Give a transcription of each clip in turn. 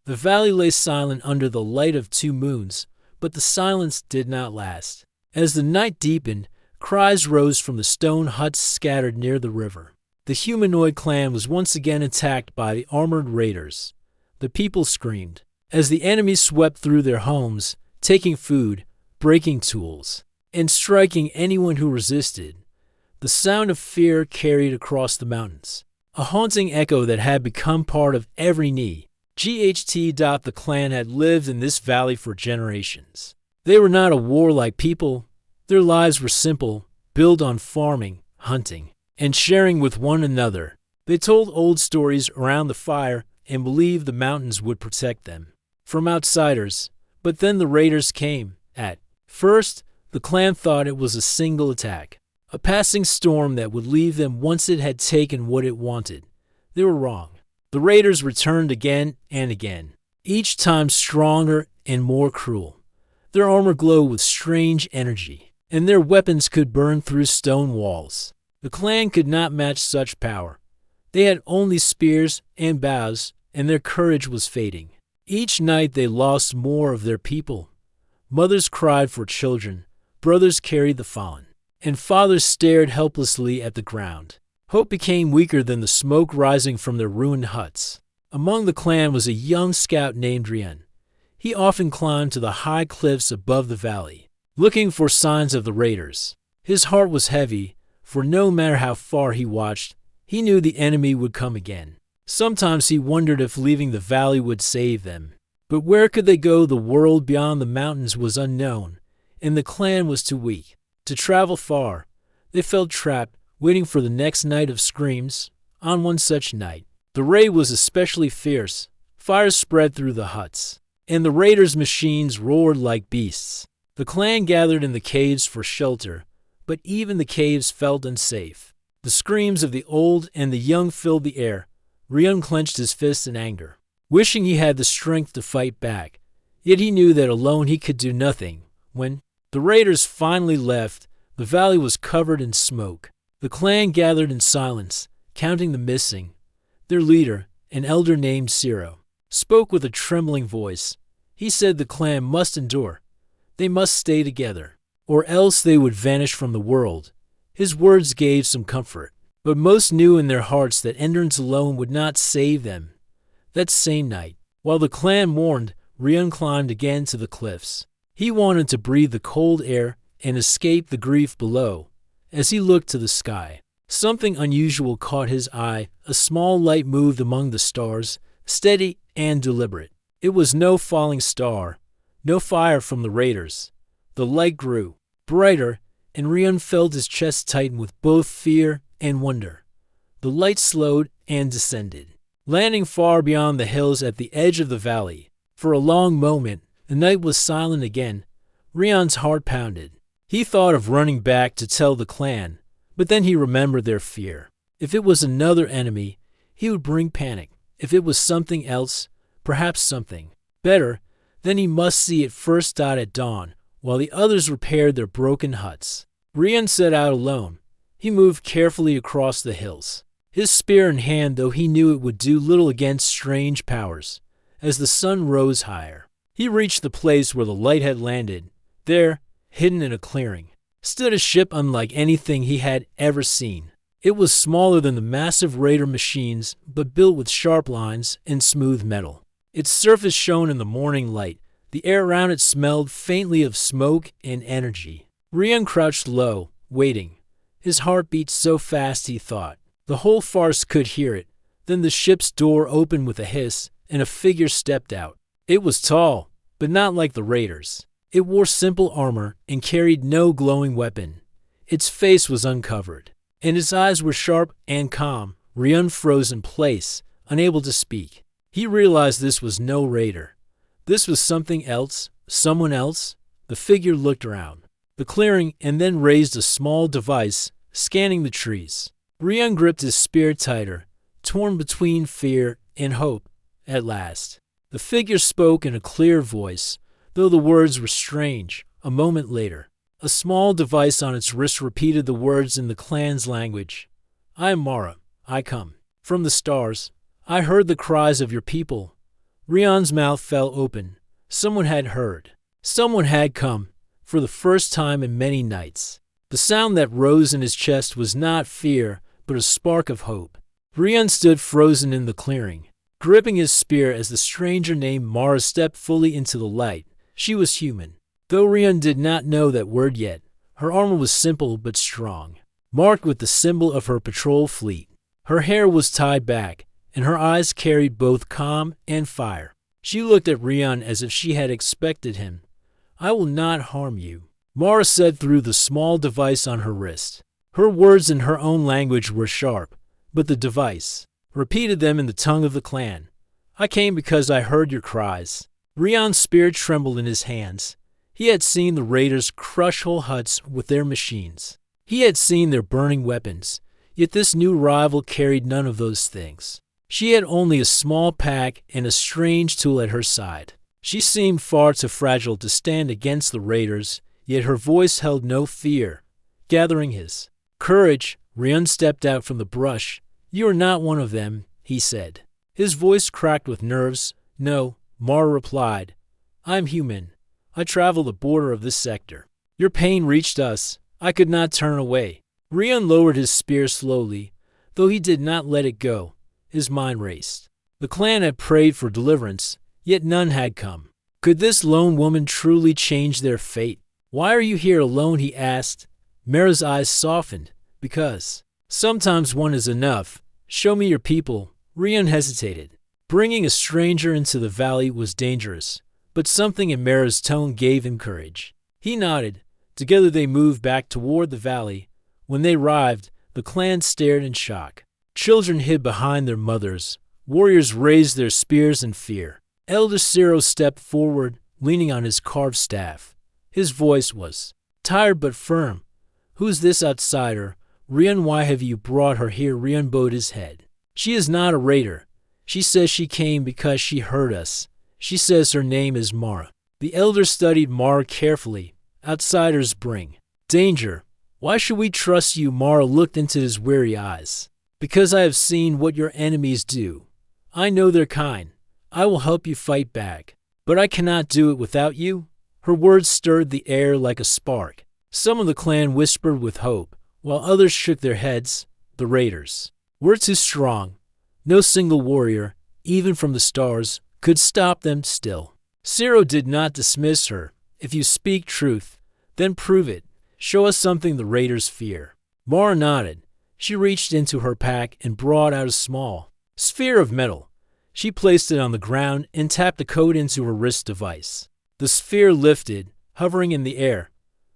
The valley lay silent under the light of 2 moons, but the silence did not last. As the night deepened, cries rose from the stone huts scattered near the river. The humanoid clan was once again attacked by the armored raiders. The people screamed as the enemy swept through their homes, taking food, breaking tools, and striking anyone who resisted. The sound of fear carried across the mountains, a haunting echo that had become part of every knee. The clan had lived in this valley for generations. They were not a warlike people. Their lives were simple, built on farming, hunting, and sharing with one another. They told old stories around the fire and believed the mountains would protect them from outsiders. But then the raiders came. At first, the clan thought it was a single attack, a passing storm that would leave them once it had taken what it wanted. They were wrong. The raiders returned again and again, each time stronger and more cruel. Their armor glowed with strange energy, and their weapons could burn through stone walls. The clan could not match such power. They had only spears and bows, and their courage was fading. Each night they lost more of their people. Mothers cried for children, brothers carried the fallen, and fathers stared helplessly at the ground. Hope became weaker than the smoke rising from their ruined huts. Among the clan was a young scout named Rian. He often climbed to the high cliffs above the valley, looking for signs of the raiders. His heart was heavy, for no matter how far he watched, he knew the enemy would come again. Sometimes he wondered if leaving the valley would save them. But where could they go? The world beyond the mountains was unknown, and the clan was too weak to travel far. They felt trapped, waiting for the next night of screams. On one such night, the raid was especially fierce. Fire spread through the huts, and the raiders' machines roared like beasts. The clan gathered in the caves for shelter, but even the caves felt unsafe. The screams of the old and the young filled the air. Rian clenched his fists in anger, wishing he had the strength to fight back. Yet he knew that alone he could do nothing. When the raiders finally left, the valley was covered in smoke. The clan gathered in silence, counting the missing. Their leader, an elder named Ciro, spoke with a trembling voice. He said the clan must endure. They must stay together, or else they would vanish from the world. His words gave some comfort, but most knew in their hearts that endurance alone would not save them. That same night, while the clan mourned, Rian climbed again to the cliffs. He wanted to breathe the cold air and escape the grief below. As he looked to the sky, something unusual caught his eye. A small light moved among the stars, steady and deliberate. It was no falling star, no fire from the raiders. The light grew brighter, and Rian felt his chest tighten with both fear and wonder. The light slowed and descended, landing far beyond the hills at the edge of the valley. For a long moment, the night was silent again. Rian's heart pounded. He thought of running back to tell the clan, but then he remembered their fear. If it was another enemy, he would bring panic. If it was something else, perhaps something better, then he must see it first at dawn, while the others repaired their broken huts. Rian set out alone. He moved carefully across the hills, his spear in hand, though he knew it would do little against strange powers. As the sun rose higher, he reached the place where the light had landed. There, hidden in a clearing, stood a ship unlike anything he had ever seen. It was smaller than the massive raider machines, but built with sharp lines and smooth metal. Its surface shone in the morning light. The air around it smelled faintly of smoke and energy. Rian crouched low, waiting. His heart beat so fast he thought the whole farce could hear it. Then the ship's door opened with a hiss, and a figure stepped out. It was tall, but not like the raiders. It wore simple armor and carried no glowing weapon. Its face was uncovered, and its eyes were sharp and calm. Rian froze in place, unable to speak. He realized this was no raider. This was something else, someone else. The figure looked around the clearing and then raised a small device, scanning the trees. Rian gripped his spear tighter, torn between fear and hope. At last, the figure spoke in a clear voice, though the words were strange. A moment later, a small device on its wrist repeated the words in the clan's language. I am Mara. I come from the stars. I heard the cries of your people. Rion's mouth fell open. Someone had heard. Someone had come, for the first time in many nights. The sound that rose in his chest was not fear, but a spark of hope. Rion stood frozen in the clearing, gripping his spear as the stranger named Mara stepped fully into the light. She was human. Though Rion did not know that word yet, her armor was simple but strong, marked with the symbol of her patrol fleet. Her hair was tied back, and her eyes carried both calm and fire. She looked at Rion as if she had expected him. "I will not harm you," Mara said through the small device on her wrist. Her words in her own language were sharp, but the device repeated them in the tongue of the clan. "I came because I heard your cries." Rion's spirit trembled in his hands. He had seen the raiders crush whole huts with their machines. He had seen their burning weapons, yet this new rival carried none of those things. She had only a small pack and a strange tool at her side. She seemed far too fragile to stand against the raiders, yet her voice held no fear. Gathering his courage, Rion stepped out from the brush. "You are not one of them," he said. His voice cracked with nerves. "No," Mara replied. "I'm human. I travel the border of this sector. Your pain reached us. I could not turn away." Rion lowered his spear slowly, though he did not let it go. His mind raced. The clan had prayed for deliverance, yet none had come. Could this lone woman truly change their fate? "Why are you here alone?" he asked. Mara's eyes softened. "Because sometimes one is enough. Show me your people." Rion hesitated. Bringing a stranger into the valley was dangerous, but something in Mara's tone gave him courage. He nodded. Together they moved back toward the valley. When they arrived, the clan stared in shock. Children hid behind their mothers. Warriors raised their spears in fear. Elder Ciro stepped forward, leaning on his carved staff. His voice was tired but firm. "Who's this outsider? Rion, why have you brought her here?" Rion bowed his head. "She is not a raider. She says she came because she heard us. She says her name is Mara." The elder studied Mara carefully. "Outsiders bring danger. Why should we trust you?" Mara looked into his weary eyes. "Because I have seen what your enemies do. I know their kind. I will help you fight back. But I cannot do it without you." Her words stirred the air like a spark. Some of the clan whispered with hope, while others shook their heads. The raiders were too strong. No single warrior, even from the stars, could stop them still. Ciro did not dismiss her. "If you speak truth, then prove it. Show us something the raiders fear." Mara nodded. She reached into her pack and brought out a small sphere of metal. She placed it on the ground and tapped a code into her wrist device. The sphere lifted, hovering in the air.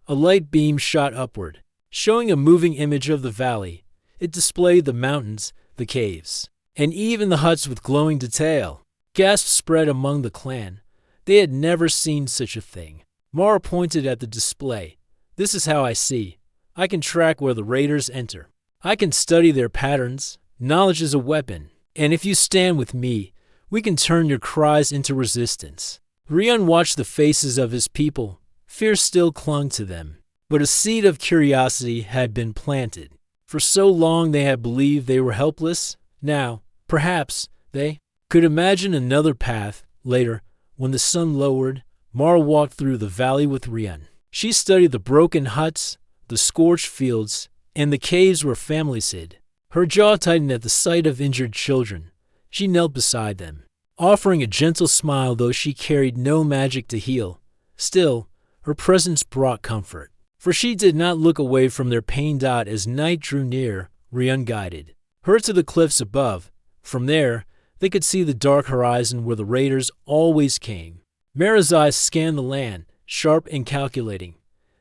A light beam shot upward, showing a moving image of the valley. It displayed the mountains, the caves, and even the huts with glowing detail. Gasps spread among the clan. They had never seen such a thing. Mara pointed at the display. "This is how I see. I can track where the raiders enter. I can study their patterns. Knowledge is a weapon. And if you stand with me, we can turn your cries into resistance." Rion watched the faces of his people. Fear still clung to them, but a seed of curiosity had been planted. For so long they had believed they were helpless. Now, perhaps, they could imagine another path. Later, when the sun lowered, Mara walked through the valley with Rion. She studied the broken huts, the scorched fields, and the caves where families hid. Her jaw tightened at the sight of injured children. She knelt beside them, offering a gentle smile, though she carried no magic to heal. Still, her presence brought comfort, for she did not look away from their pain. As night drew near, Rion guided her to the cliffs above. From there, they could see the dark horizon where the raiders always came. Mara's eyes scanned the land, sharp and calculating.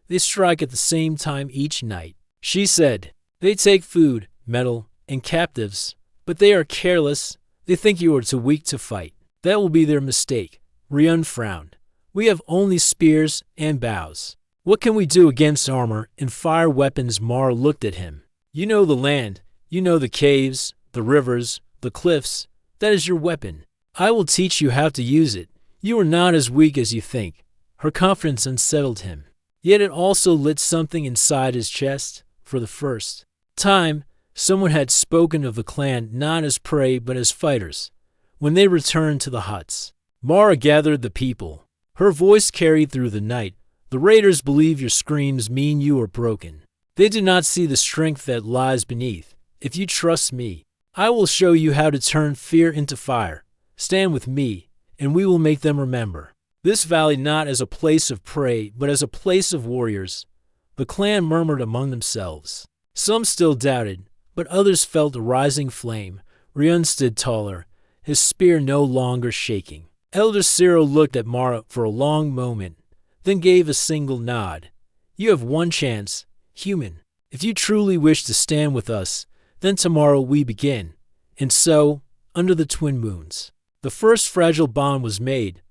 "They strike at the same time each night," she said. "They take food, metal, and captives, but they are careless. They think you are too weak to fight. That will be their mistake." Rion frowned. "We have only spears and bows. What can we do against armor and fire weapons?" Mara looked at him. "You know the land. You know the caves, the rivers, the cliffs. That is your weapon. I will teach you how to use it. You are not as weak as you think." Her confidence unsettled him. Yet it also lit something inside his chest. For the first time, someone had spoken of the clan not as prey but as fighters. When they returned to the huts, Mara gathered the people. Her voice carried through the night. The raiders believe your screams mean you are broken. They do not see the strength that lies beneath. If you trust me, I will show you how to turn fear into fire. Stand with me, and we will make them remember this valley not as a place of prey, but as a place of warriors. The clan murmured among themselves. Some still doubted, but others felt a rising flame. Rian stood taller, his spear no longer shaking. Elder Cyril looked at Mara for a long moment, then gave a single nod. You have one chance, human. If you truly wish to stand with us, then tomorrow we begin. And so, under the twin moons, the first fragile bond was made.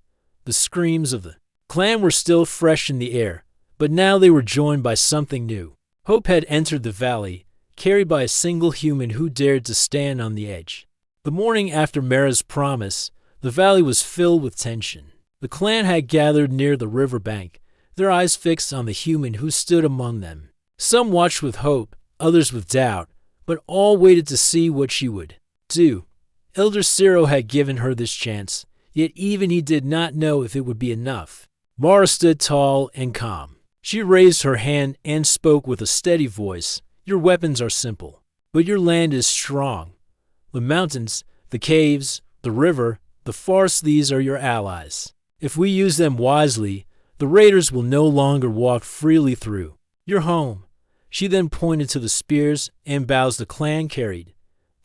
The screams of the clan were still fresh in the air, but now they were joined by something new. Hope had entered the valley, carried by a single human who dared to stand on the edge. The morning after Mara's promise, the valley was filled with tension. The clan had gathered near the riverbank, their eyes fixed on the human who stood among them. Some watched with hope, others with doubt, but all waited to see what she would do. Elder Cyril had given her this chance, yet even he did not know if it would be enough. Mara stood tall and calm. She raised her hand and spoke with a steady voice. Your weapons are simple, but your land is strong. The mountains, the caves, the river, the forest, these are your allies. If we use them wisely, the raiders will no longer walk freely through your home. She then pointed to the spears and bows the clan carried.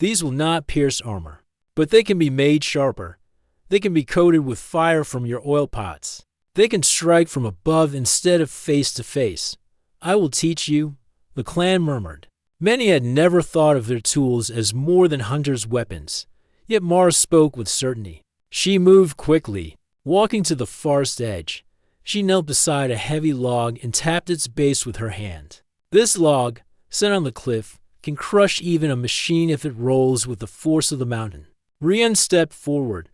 These will not pierce armor, but they can be made sharper. They can be coated with fire from your oil pots. They can strike from above instead of face to face. I will teach you, the clan murmured. Many had never thought of their tools as more than hunters' weapons, yet Mara spoke with certainty. She moved quickly, walking to the forest edge. She knelt beside a heavy log and tapped its base with her hand. This log, set on the cliff, can crush even a machine if it rolls with the force of the mountain. Rian stepped forward.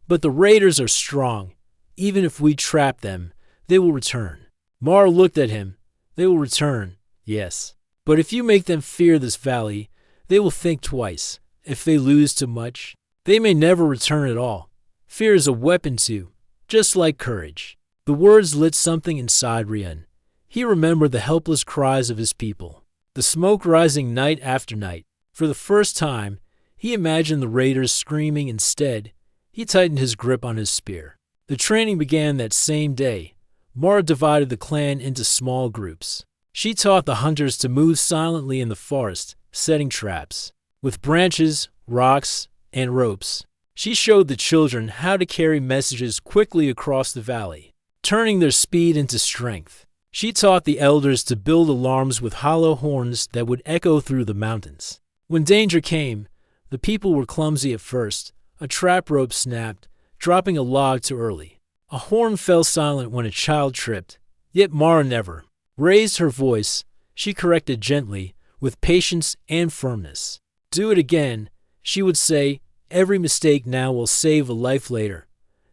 But the raiders are strong. Even if we trap them, they will return. Mara looked at him. They will return, yes. But if you make them fear this valley, they will think twice. If they lose too much, they may never return at all. Fear is a weapon too, just like courage. The words lit something inside Rian. He remembered the helpless cries of his people, the smoke rising night after night. For the first time, he imagined the raiders screaming instead. He tightened his grip on his spear. The training began that same day. Mara divided the clan into small groups. She taught the hunters to move silently in the forest, setting traps. With branches, rocks, and ropes, she showed the children how to carry messages quickly across the valley, turning their speed into strength. She taught the elders to build alarms with hollow horns that would echo through the mountains. When danger came, the people were clumsy at first. A trap rope snapped, dropping a log too early. A horn fell silent when a child tripped. Yet Mara never raised her voice. She corrected gently, with patience and firmness. Do it again, she would say. Every mistake now will save a life later.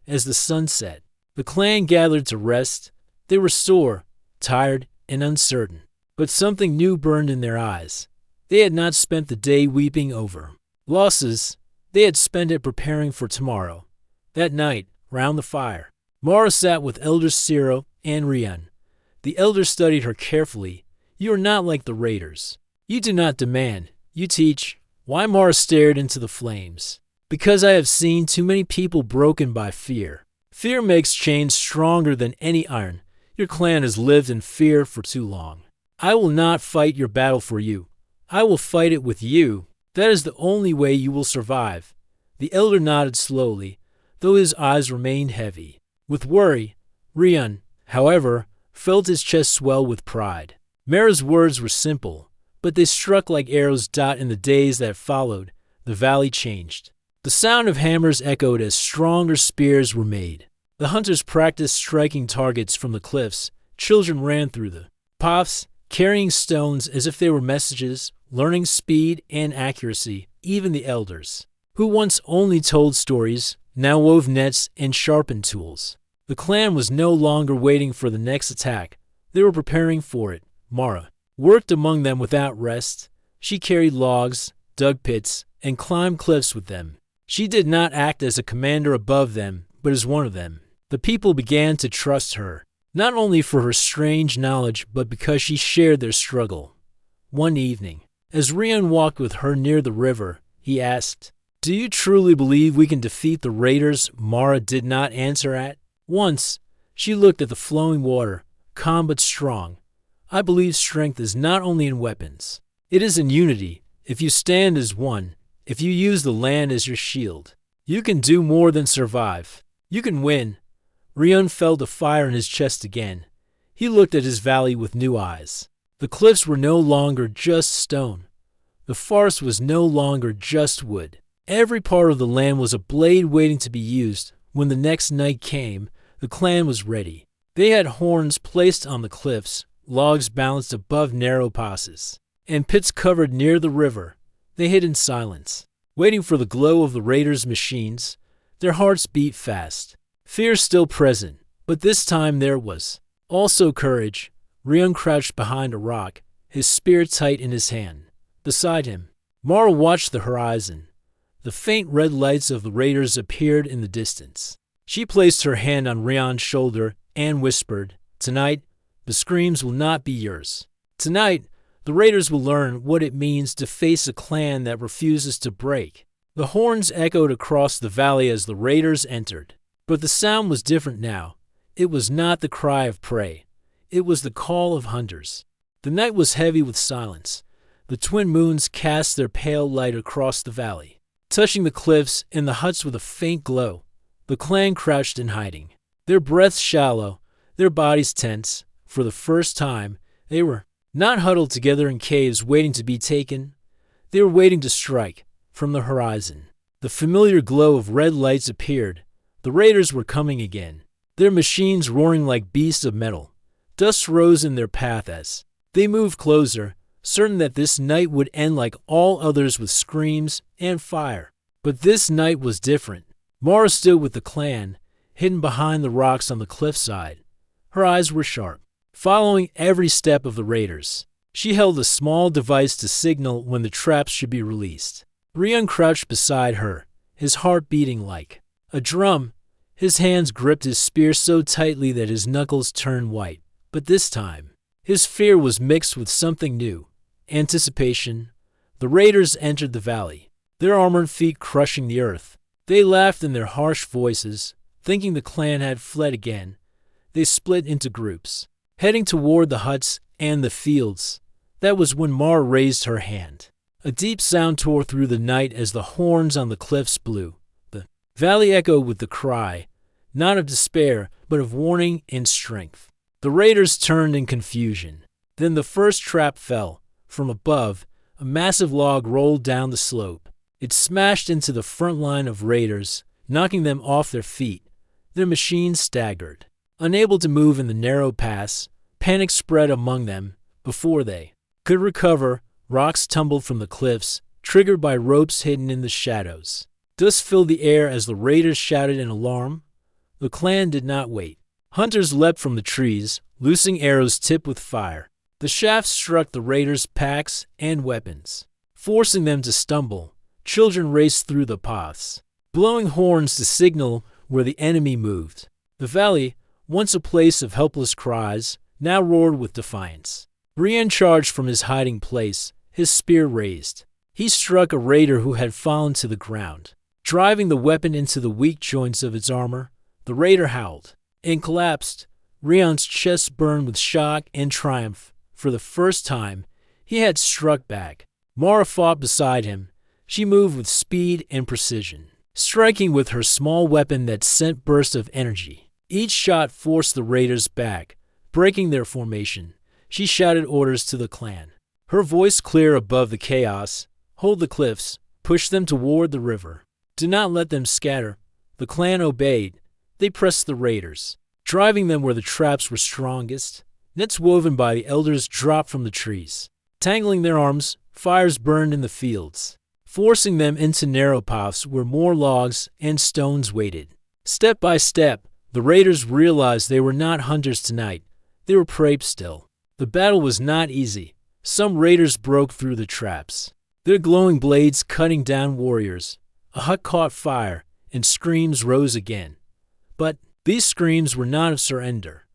As the sun set, the clan gathered to rest. They were sore, tired, and uncertain. But something new burned in their eyes. They had not spent the day weeping over losses. They had spent it preparing for tomorrow. That night, round the fire, Mara sat with Elder Cyril and Rian. The elder studied her carefully. You are not like the raiders. You do not demand, you teach. Why? Mara stared into the flames. Because I have seen too many people broken by fear. Fear makes chains stronger than any iron. Your clan has lived in fear for too long. I will not fight your battle for you. I will fight it with you. That is the only way you will survive. The elder nodded slowly, though his eyes remained heavy with worry. Rian, however, felt his chest swell with pride. Mara's words were simple, but they struck like arrows. In the days that followed, the valley changed. The sound of hammers echoed as stronger spears were made. The hunters practiced striking targets from the cliffs. Children ran through the paths, carrying stones as if they were messages, learning speed and accuracy. Even the elders, who once only told stories, now wove nets and sharpened tools. The clan was no longer waiting for the next attack. They were preparing for it. Mara worked among them without rest. She carried logs, dug pits, and climbed cliffs with them. She did not act as a commander above them, but as one of them. The people began to trust her, not only for her strange knowledge, but because she shared their struggle. One evening, as Rion walked with her near the river, he asked, "Do you truly believe we can defeat the raiders?" Mara did not answer at once. She looked at the flowing water, calm but strong. "I believe strength is not only in weapons. It is in unity. If you stand as one, if you use the land as your shield, you can do more than survive. You can win." Rion felt a fire in his chest again. He looked at his valley with new eyes. The cliffs were no longer just stone. The forest was no longer just wood. Every part of the land was a blade waiting to be used. When the next night came, the clan was ready. They had horns placed on the cliffs, logs balanced above narrow passes, and pits covered near the river. They hid in silence, waiting for the glow of the raiders' machines. Their hearts beat fast. Fear still present, but this time there was also courage. Rion crouched behind a rock, his spear tight in his hand. Beside him, Mara watched the horizon. The faint red lights of the raiders appeared in the distance. She placed her hand on Rion's shoulder and whispered, "Tonight, the screams will not be yours. Tonight, the raiders will learn what it means to face a clan that refuses to break." The horns echoed across the valley as the raiders entered. But the sound was different now. It was not the cry of prey. It was the call of hunters. The night was heavy with silence. The twin moons cast their pale light across the valley, touching the cliffs and the huts with a faint glow. The clan crouched in hiding, their breaths shallow, their bodies tense. For the first time, they were not huddled together in caves waiting to be taken. They were waiting to strike. From the horizon, the familiar glow of red lights appeared. The raiders were coming again, their machines roaring like beasts of metal. Dust rose in their path as they moved closer, certain that this night would end like all others with screams and fire. But this night was different. Mara stood with the clan, hidden behind the rocks on the cliffside. Her eyes were sharp, following every step of the raiders. She held a small device to signal when the traps should be released. Rion crouched beside her, his heart beating like a drum. His hands gripped his spear so tightly that his knuckles turned white. But this time, his fear was mixed with something new. Anticipation. The raiders entered the valley, their armored feet crushing the earth. They laughed in their harsh voices, thinking the clan had fled again. They split into groups, heading toward the huts and the fields. That was when Mara raised her hand. A deep sound tore through the night as the horns on the cliffs blew. The valley echoed with the cry, not of despair, but of warning and strength. The raiders turned in confusion. Then the first trap fell. From above, a massive log rolled down the slope. It smashed into the front line of raiders, knocking them off their feet. Their machines staggered. Unable to move in the narrow pass, panic spread among them. Before they could recover, rocks tumbled from the cliffs, triggered by ropes hidden in the shadows. Dust filled the air as the raiders shouted in alarm. The clan did not wait. Hunters leapt from the trees, loosing arrows tipped with fire. The shafts struck the raiders' packs and weapons, forcing them to stumble. Children raced through the paths, blowing horns to signal where the enemy moved. The valley, once a place of helpless cries, now roared with defiance. Rion charged from his hiding place, his spear raised. He struck a raider who had fallen to the ground, driving the weapon into the weak joints of its armor. The raider howled and collapsed. Rion's chest burned with shock and triumph. For the first time, he had struck back. Mara fought beside him. She moved with speed and precision, striking with her small weapon that sent bursts of energy. Each shot forced the raiders back, breaking their formation. She shouted orders to the clan, her voice clear above the chaos. "Hold the cliffs. Push them toward the river. Do not let them scatter." The clan obeyed. They pressed the raiders, driving them where the traps were strongest. Nets woven by the elders dropped from the trees, tangling their arms. Fires burned in the fields, forcing them into narrow paths where more logs and stones waited. Step by step, the raiders realized they were not hunters tonight. They were prey still. The battle was not easy. Some raiders broke through the traps, their glowing blades cutting down warriors. A hut caught fire, and screams rose again. But these screams were not of surrender.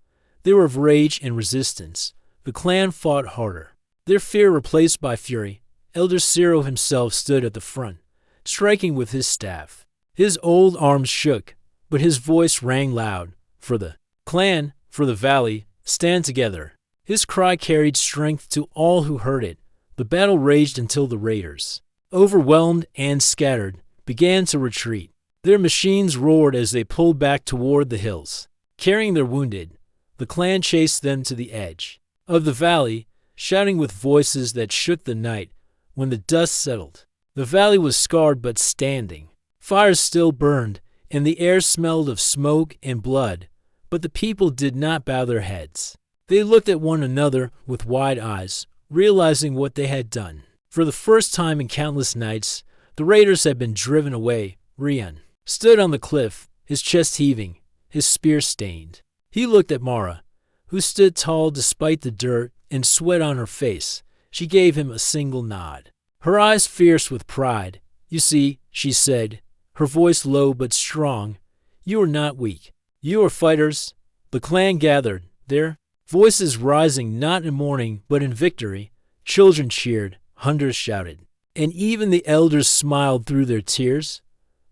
They were of rage and resistance. The clan fought harder. Their fear replaced by fury, Elder Ciro himself stood at the front, striking with his staff. His old arms shook, but his voice rang loud. For the clan, for the valley, stand together. His cry carried strength to all who heard it. The battle raged until the raiders, overwhelmed and scattered, began to retreat. Their machines roared as they pulled back toward the hills. Carrying their wounded, the clan chased them to the edge of the valley, shouting with voices that shook the night. When the dust settled, the valley was scarred but standing. Fires still burned, and the air smelled of smoke and blood, but the people did not bow their heads. They looked at one another with wide eyes, realizing what they had done. For the first time in countless nights, the raiders had been driven away. Rian stood on the cliff, his chest heaving, his spear stained. He looked at Mara, who stood tall despite the dirt and sweat on her face. She gave him a single nod, her eyes fierce with pride. "You see," she said, her voice low but strong, "you are not weak. You are fighters." The clan gathered, their voices rising not in mourning but in victory. Children cheered, hunters shouted, and even the elders smiled through their tears.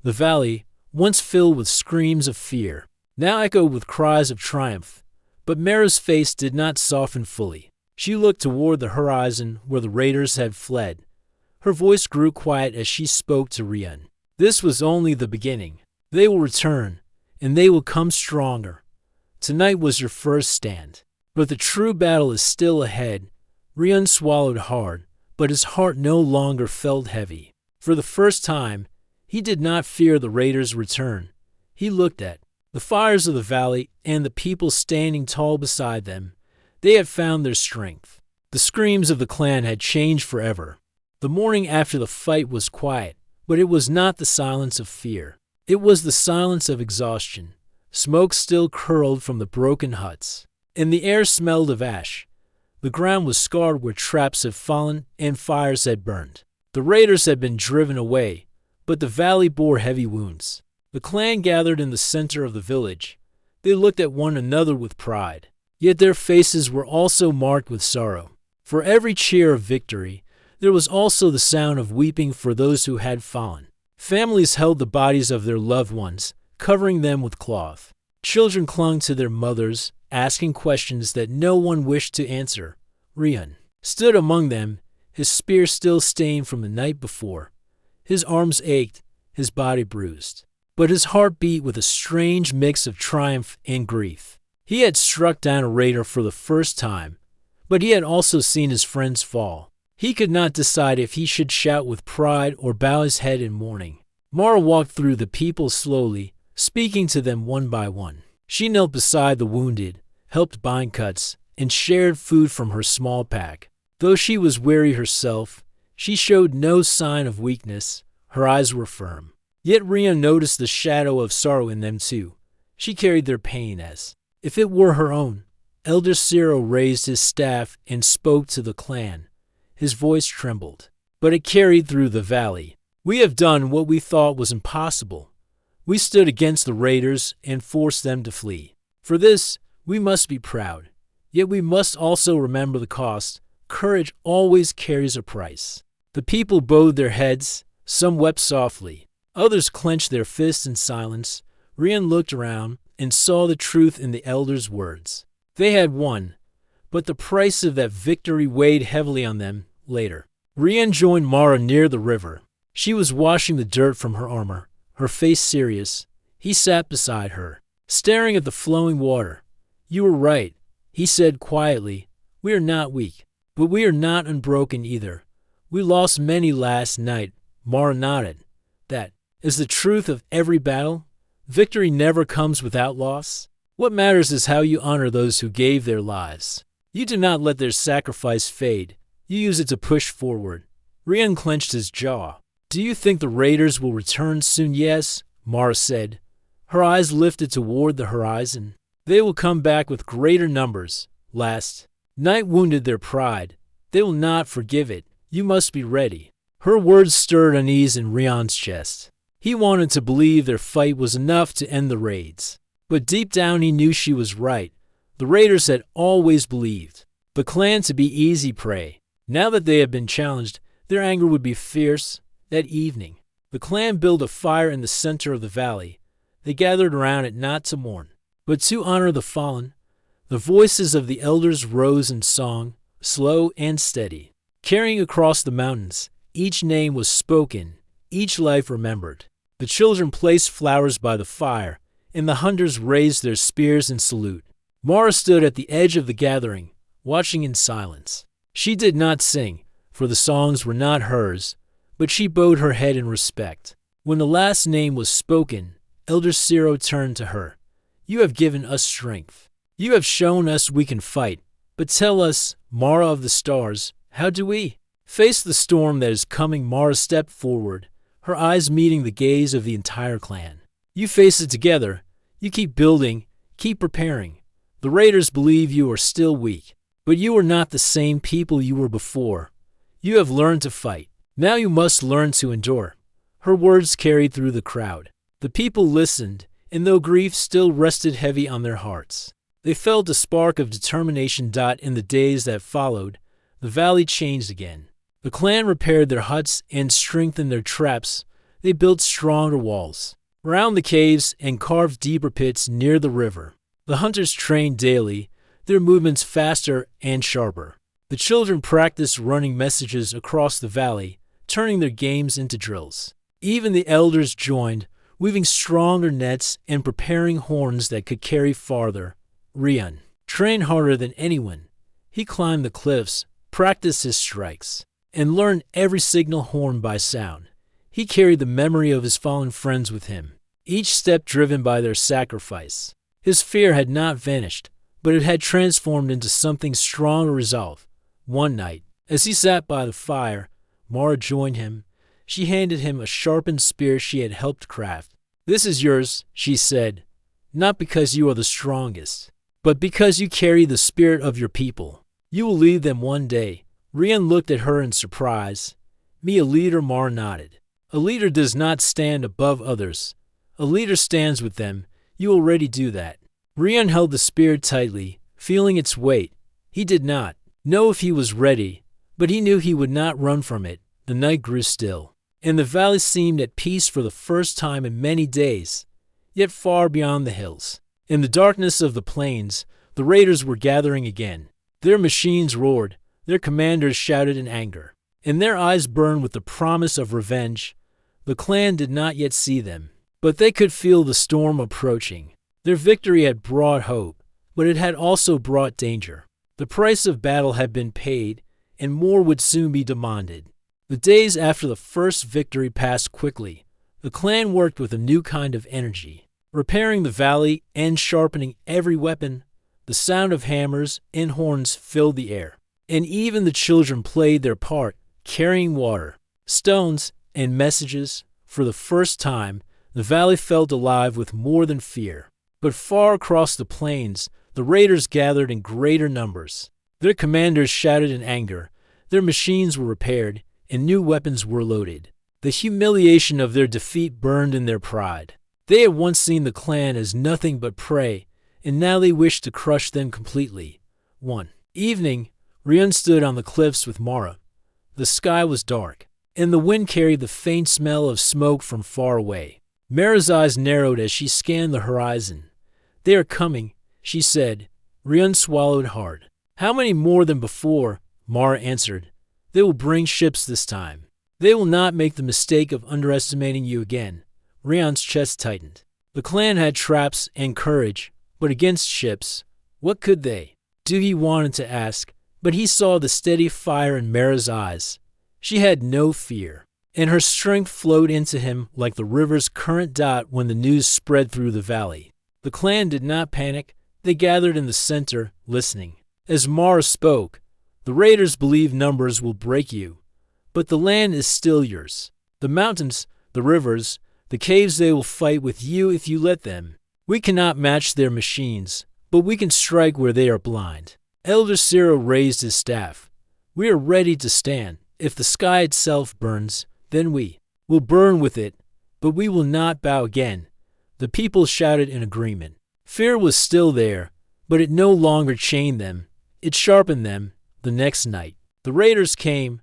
The valley, once filled with screams of fear, now echoed with cries of triumph. But Mara's face did not soften fully. She looked toward the horizon where the raiders had fled. Her voice grew quiet as she spoke to Rian. "This was only the beginning. They will return, and they will come stronger. Tonight was your first stand, but the true battle is still ahead." Rian swallowed hard, but his heart no longer felt heavy. For the first time, he did not fear the raiders' return. He looked at the fires of the valley and the people standing tall beside them. They had found their strength. The screams of the clan had changed forever. The morning after the fight was quiet, but it was not the silence of fear. It was the silence of exhaustion. Smoke still curled from the broken huts, and the air smelled of ash. The ground was scarred where traps had fallen and fires had burned. The raiders had been driven away, but the valley bore heavy wounds. The clan gathered in the center of the village. They looked at one another with pride, yet their faces were also marked with sorrow. For every cheer of victory, there was also the sound of weeping for those who had fallen. Families held the bodies of their loved ones, covering them with cloth. Children clung to their mothers, asking questions that no one wished to answer. Rian stood among them, his spear still stained from the night before. His arms ached, his body bruised, but his heart beat with a strange mix of triumph and grief. He had struck down a raider for the first time, but he had also seen his friends fall. He could not decide if he should shout with pride or bow his head in mourning. Mara walked through the people slowly, speaking to them one by one. She knelt beside the wounded, helped bind cuts, and shared food from her small pack. Though she was weary herself, she showed no sign of weakness. Her eyes were firm. Yet Rian noticed the shadow of sorrow in them too. She carried their pain as if it were her own. Elder Ciro raised his staff and spoke to the clan. His voice trembled, but it carried through the valley. "We have done what we thought was impossible. We stood against the raiders and forced them to flee. For this, we must be proud. Yet we must also remember the cost. Courage always carries a price." The people bowed their heads. Some wept softly. Others clenched their fists in silence. Rian looked around and saw the truth in the elders' words. They had won, but the price of that victory weighed heavily on them later. Rian joined Mara near the river. She was washing the dirt from her armor, her face serious. He sat beside her, staring at the flowing water. "You were right," he said quietly. "We are not weak, but we are not unbroken either. We lost many last night." Mara nodded. "That is the truth of every battle. Victory never comes without loss. What matters is how you honor those who gave their lives. You do not let their sacrifice fade. You use it to push forward." Rian clenched his jaw. "Do you think the raiders will return soon?" "Yes," Mara said. Her eyes lifted toward the horizon. "They will come back with greater numbers. Last night wounded their pride. They will not forgive it. You must be ready." Her words stirred unease in Rian's chest. He wanted to believe their fight was enough to end the raids. But deep down he knew she was right. The raiders had always believed the clan to be easy prey. Now that they had been challenged, their anger would be fierce. That evening, the clan built a fire in the center of the valley. They gathered around it not to mourn, but to honor the fallen. The voices of the elders rose in song, slow and steady. Carrying across the mountains, each name was spoken, each life remembered. The children placed flowers by the fire, and the hunters raised their spears in salute. Mara stood at the edge of the gathering, watching in silence. She did not sing, for the songs were not hers, but she bowed her head in respect. When the last name was spoken, Elder Ciro turned to her. "You have given us strength. You have shown us we can fight. But tell us, Mara of the Stars, how do we face the storm that is coming?" Mara stepped forward, her eyes meeting the gaze of the entire clan. "You face it together. You keep building, keep preparing. The raiders believe you are still weak, but you are not the same people you were before. You have learned to fight. Now you must learn to endure." Her words carried through the crowd. The people listened, and though grief still rested heavy on their hearts, they felt a spark of determination. In the days that followed, the valley changed again. The clan repaired their huts and strengthened their traps. They built stronger walls around the caves and carved deeper pits near the river. The hunters trained daily, their movements faster and sharper. The children practiced running messages across the valley, turning their games into drills. Even the elders joined, weaving stronger nets and preparing horns that could carry farther. Rian trained harder than anyone. He climbed the cliffs, practiced his strikes, and learned every signal horn by sound. He carried the memory of his fallen friends with him, each step driven by their sacrifice. His fear had not vanished, but it had transformed into something stronger resolve. One night, as he sat by the fire, Mara joined him. She handed him a sharpened spear she had helped craft. "This is yours," she said, "not because you are the strongest, but because you carry the spirit of your people. You will lead them one day." Rian looked at her in surprise. "Me a leader?" Mara nodded. "A leader does not stand above others. A leader stands with them. You already do that." Rian held the spear tightly, feeling its weight. He did not know if he was ready, but he knew he would not run from it. The night grew still, and the valley seemed at peace for the first time in many days. Yet far beyond the hills, in the darkness of the plains, the raiders were gathering again. Their machines roared, their commanders shouted in anger, and their eyes burned with the promise of revenge. The clan did not yet see them, but they could feel the storm approaching. Their victory had brought hope, but it had also brought danger. The price of battle had been paid, and more would soon be demanded. The days after the first victory passed quickly. The clan worked with a new kind of energy, repairing the valley and sharpening every weapon. The sound of hammers and horns filled the air, and even the children played their part, carrying water, stones, and messages. For the first time, the valley felt alive with more than fear. But far across the plains, the raiders gathered in greater numbers. Their commanders shouted in anger. Their machines were repaired, and new weapons were loaded. The humiliation of their defeat burned in their pride. They had once seen the clan as nothing but prey, and now they wished to crush them completely. One evening, Rian stood on the cliffs with Mara. The sky was dark, and the wind carried the faint smell of smoke from far away. Mara's eyes narrowed as she scanned the horizon. "They are coming," she said. Rian swallowed hard. "How many more than before?" Mara answered. "They will bring ships this time. They will not make the mistake of underestimating you again." Rian's chest tightened. The clan had traps and courage, but against ships, what could they do? He wanted to ask, but he saw the steady fire in Mara's eyes. She had no fear, and her strength flowed into him like the river's current. When the news spread through the valley, the clan did not panic. They gathered in the center, listening. As Mara spoke, "The raiders believe numbers will break you, but the land is still yours. The mountains, the rivers, the caves, they will fight with you if you let them. We cannot match their machines, but we can strike where they are blind." Elder Ciro raised his staff. "We are ready to stand. If the sky itself burns, then we will burn with it, but we will not bow again." The people shouted in agreement. Fear was still there, but it no longer chained them. It sharpened them. The next night, the raiders came.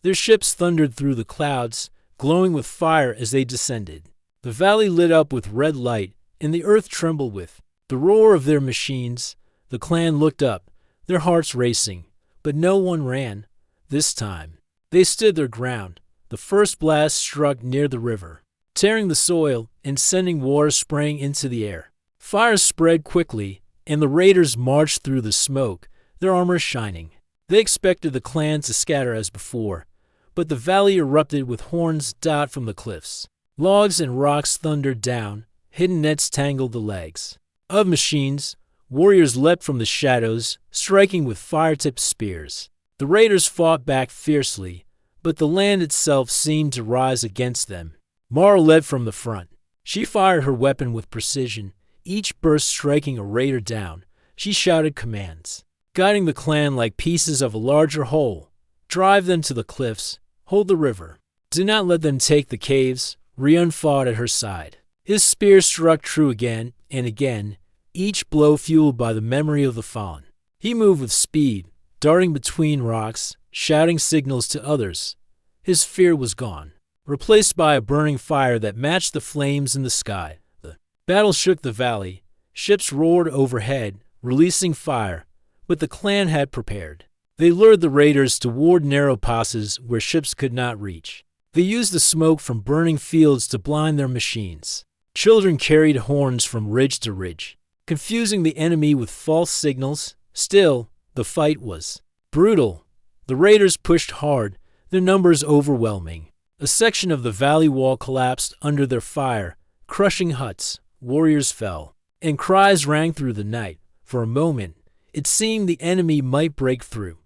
Their ships thundered through the clouds, glowing with fire as they descended. The valley lit up with red light, and the earth trembled with the roar of their machines. The clan looked up, their hearts racing, but no one ran. This time, they stood their ground. The first blast struck near the river, tearing the soil and sending water spraying into the air. Fire spread quickly, and the raiders marched through the smoke, their armor shining. They expected the clan to scatter as before, but the valley erupted with horns out from the cliffs. Logs and rocks thundered down, hidden nets tangled the legs of machines. Warriors leapt from the shadows, striking with fire-tipped spears. The raiders fought back fiercely, but the land itself seemed to rise against them. Mara led from the front. She fired her weapon with precision, each burst striking a raider down. She shouted commands, guiding the clan like pieces of a larger whole. Drive them to the cliffs. Hold the river. Do not let them take the caves. Rion fought at her side. His spear struck true again and again, each blow fueled by the memory of the fallen. He moved with speed, darting between rocks, shouting signals to others. His fear was gone, replaced by a burning fire that matched the flames in the sky. The battle shook the valley. Ships roared overhead, releasing fire, but the clan had prepared. They lured the raiders toward narrow passes where ships could not reach. They used the smoke from burning fields to blind their machines. Children carried horns from ridge to ridge, confusing the enemy with false signals. Still, the fight was brutal. The raiders pushed hard, their numbers overwhelming. A section of the valley wall collapsed under their fire, crushing huts. Warriors fell, and cries rang through the night. For a moment, it seemed the enemy might break through.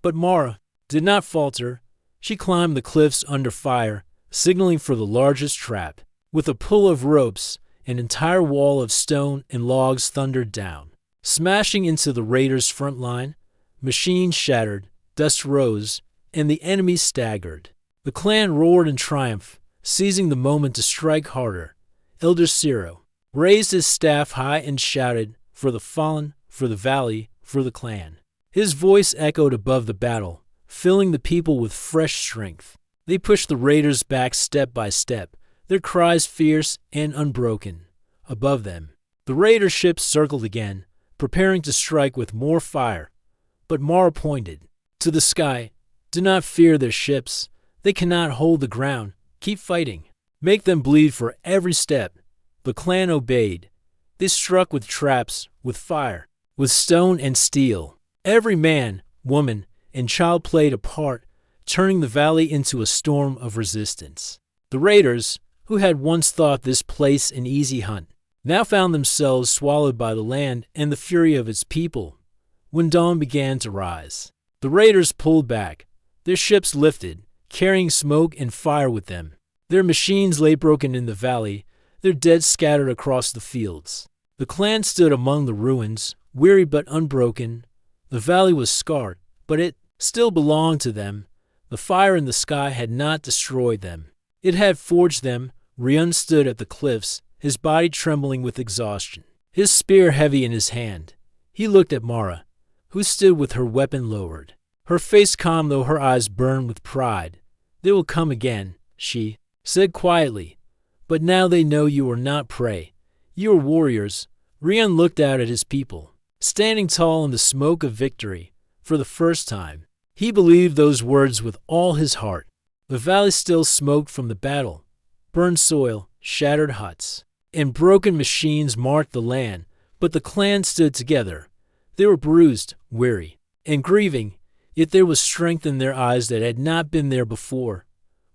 But Mara did not falter. She climbed the cliffs under fire, signaling for the largest trap. With a pull of ropes, an entire wall of stone and logs thundered down, smashing into the raiders' front line. Machines shattered, dust rose, and the enemy staggered. The clan roared in triumph, seizing the moment to strike harder. Elder Ciro raised his staff high and shouted, "For the fallen, for the valley, for the clan." His voice echoed above the battle, filling the people with fresh strength. They pushed the raiders back step by step, their cries fierce and unbroken. Above them, the raider ships circled again, preparing to strike with more fire. But Mara pointed to the sky. Do not fear their ships. They cannot hold the ground. Keep fighting. Make them bleed for every step. The clan obeyed. They struck with traps, with fire, with stone and steel. Every man, woman, and child played a part, turning the valley into a storm of resistance. The raiders, who had once thought this place an easy hunt, now found themselves swallowed by the land and the fury of its people. When dawn began to rise, the raiders pulled back. Their ships lifted, carrying smoke and fire with them. Their machines lay broken in the valley, their dead scattered across the fields. The clan stood among the ruins, weary but unbroken. The valley was scarred, but it still belonged to them. The fire in the sky had not destroyed them. It had forged them. Rion stood at the cliffs, his body trembling with exhaustion, his spear heavy in his hand. He looked at Mara, who stood with her weapon lowered, her face calm though her eyes burned with pride. "They will come again," she said quietly, "but now they know you are not prey. You are warriors." Rion looked out at his people, standing tall in the smoke of victory. For the first time, he believed those words with all his heart. The valley still smoked from the battle. Burned soil, shattered huts, and broken machines marked the land, but the clan stood together. They were bruised, weary, and grieving, yet there was strength in their eyes that had not been there before.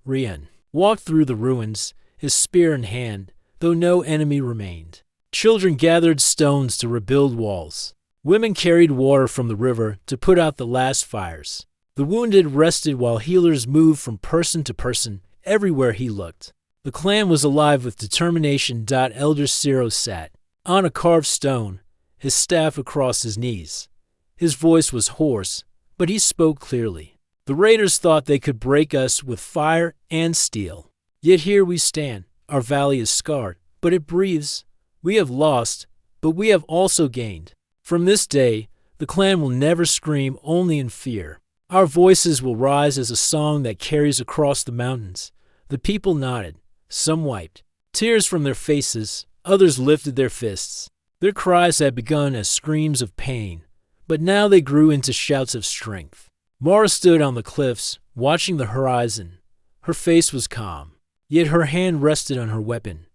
Rion walked through the ruins, his spear in hand, though no enemy remained. Children gathered stones to rebuild walls. Women carried water from the river to put out the last fires. The wounded rested while healers moved from person to person everywhere he looked. The clan was alive with determination. Elder Ciro sat on a carved stone, his staff across his knees. His voice was hoarse, but he spoke clearly. "The raiders thought they could break us with fire and steel. Yet here we stand. Our valley is scarred, but it breathes. We have lost, but we have also gained. From this day, the clan will never scream only in fear. Our voices will rise as a song that carries across the mountains." The people nodded. Some wiped tears from their faces, others lifted their fists. Their cries had begun as screams of pain, but now they grew into shouts of strength. Mara stood on the cliffs, watching the horizon. Her face was calm, yet her hand rested on her weapon.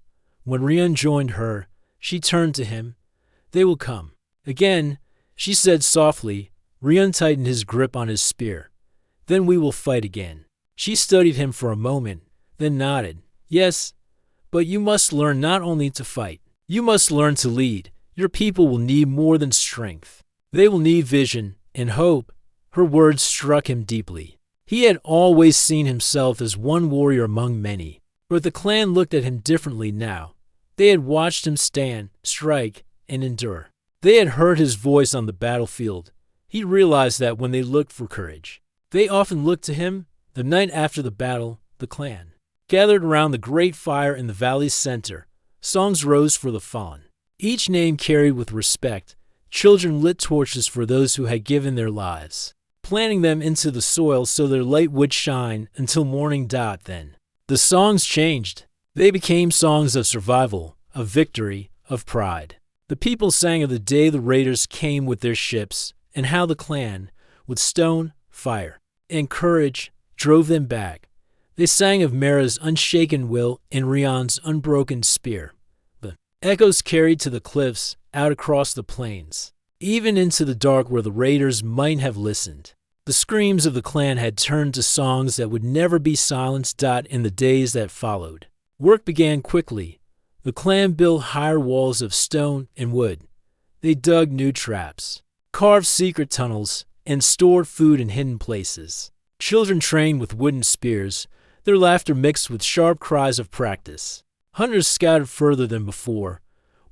When Rian joined her, she turned to him. "They will come." Again, she said softly. Rian tightened his grip on his spear. "Then we will fight again." She studied him for a moment, then nodded. "Yes, but you must learn not only to fight. You must learn to lead. Your people will need more than strength. They will need vision and hope." Her words struck him deeply. He had always seen himself as one warrior among many, but the clan looked at him differently now. They had watched him stand, strike, and endure. They had heard his voice on the battlefield. He realized that when they looked for courage, they often looked to him. The night after the battle, the clan gathered around the great fire in the valley's center. Songs rose for the fallen, each name carried with respect. Children lit torches for those who had given their lives, planting them into the soil so their light would shine until morning dawned. Then the songs changed. They became songs of survival, of victory, of pride. The people sang of the day the raiders came with their ships, and how the clan, with stone, fire, and courage, drove them back. They sang of Mara's unshaken will and Rian's unbroken spear. The echoes carried to the cliffs, out across the plains, even into the dark where the raiders might have listened. The screams of the clan had turned to songs that would never be silenced. In the days that followed, work began quickly. The clan built higher walls of stone and wood. They dug new traps, carved secret tunnels, and stored food in hidden places. Children trained with wooden spears, their laughter mixed with sharp cries of practice. Hunters scouted further than before,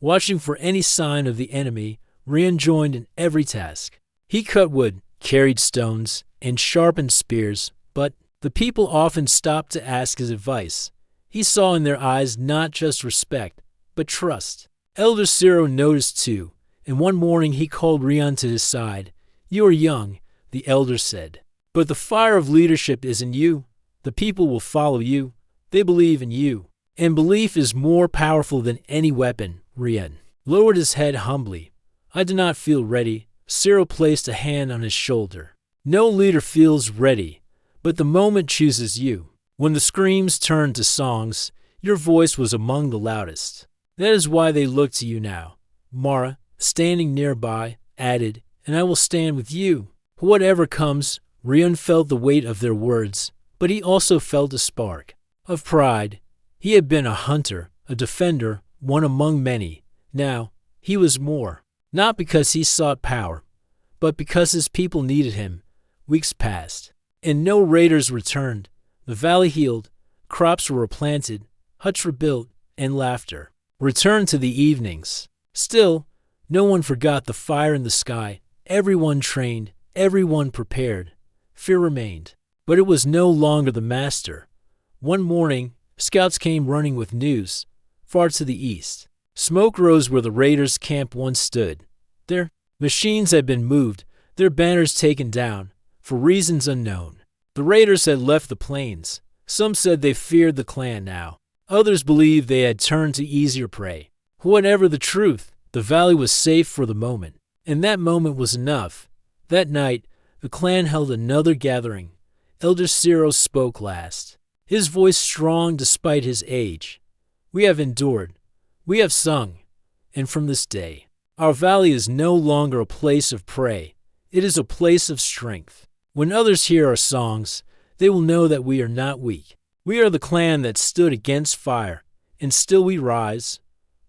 watching for any sign of the enemy. Rian joined in every task. He cut wood, carried stones, and sharpened spears, but the people often stopped to ask his advice. He saw in their eyes not just respect, but trust. Elder Ciro noticed too, and one morning he called Rian to his side. "You are young," the elder said, "but the fire of leadership is in you. The people will follow you. They believe in you. And belief is more powerful than any weapon." Rian lowered his head humbly. "I do not feel ready." Ciro placed a hand on his shoulder. "No leader feels ready, but the moment chooses you." When the screams turned to songs, your voice was among the loudest. That is why they look to you now. Mara, standing nearby, added, "And I will stand with you." Whatever comes, Rian felt the weight of their words, but he also felt a spark of pride. He had been a hunter, a defender, one among many. Now, he was more. Not because he sought power, but because his people needed him. Weeks passed, and no raiders returned. The valley healed, crops were replanted, huts were built, and laughter returned to the evenings. Still, no one forgot the fire in the sky. Everyone trained, everyone prepared. Fear remained, but it was no longer the master. One morning, scouts came running with news. Far to the east, smoke rose where the raiders' camp once stood. Their machines had been moved, their banners taken down, for reasons unknown. The raiders had left the plains. Some said they feared the clan now. Others believed they had turned to easier prey. Whatever the truth, the valley was safe for the moment, and that moment was enough. That night, the clan held another gathering. Elder Ciro spoke last, his voice strong despite his age. "We have endured. We have sung. And from this day, our valley is no longer a place of prey. It is a place of strength. When others hear our songs, they will know that we are not weak. We are the clan that stood against fire, and still we rise."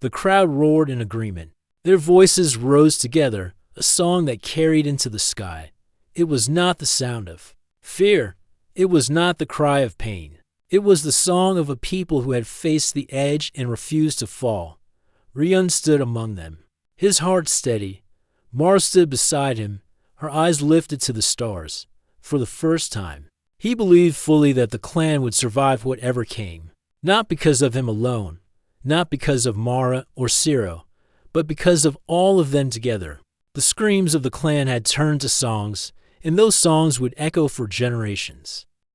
The crowd roared in agreement. Their voices rose together, a song that carried into the sky. It was not the sound of fear. It was not the cry of pain. It was the song of a people who had faced the edge and refused to fall. Rian stood among them, his heart steady. Mara stood beside him, her eyes lifted to the stars. For the first time, he believed fully that the clan would survive whatever came. Not because of him alone, not because of Mara or Ciro, but because of all of them together. The screams of the clan had turned to songs, and those songs would echo for generations.